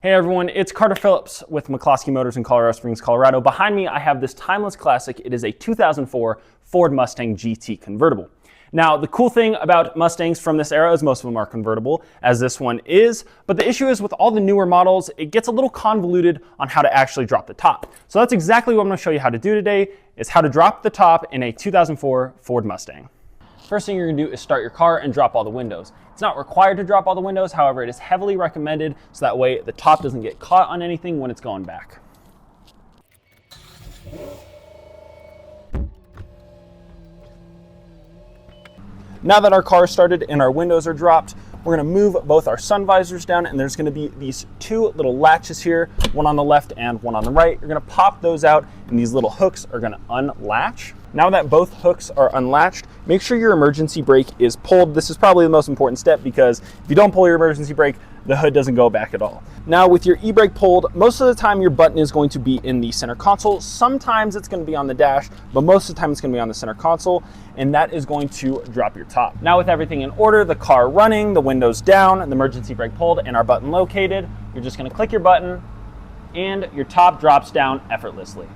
Hey everyone, it's Carter Phillips with McCloskey Motors in Colorado Springs, Colorado. Behind me, I have this timeless classic. It is a 2004 Ford Mustang GT Convertible. Now, the cool thing about Mustangs from this era is most of them are convertible, as this one is, but the issue is with all the newer models, it gets a little convoluted on how to actually drop the top. So that's exactly what I'm gonna show you how to do today, is how to drop the top in a 2004 Ford Mustang. First thing you're gonna do is start your car and drop all the windows. It's not required to drop all the windows, however, it is heavily recommended so that way the top doesn't get caught on anything when it's going back. Now that our car is started and our windows are dropped, we're gonna move both our sun visors down, and there's gonna be these two little latches here, one on the left and one on the right. You're gonna pop those out and these little hooks are gonna unlatch. Now that both hooks are unlatched, make sure your emergency brake is pulled. This is probably the most important step because if you don't pull your emergency brake, the hood doesn't go back at all. Now with your e-brake pulled, most of the time your button is going to be in the center console. Sometimes it's going to be on the dash, but most of the time it's going to be on the center console, and that is going to drop your top. Now with everything in order, the car running, the windows down, and the emergency brake pulled, and our button located, you're just going to click your button and your top drops down effortlessly.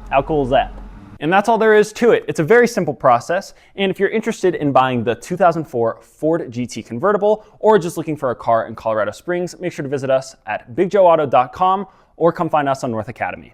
How cool is that? And that's all there is to it. It's a very simple process. And if you're interested in buying the 2004 Ford GT Convertible or just looking for a car in Colorado Springs, make sure to visit us at bigjoeauto.com or come find us on North Academy.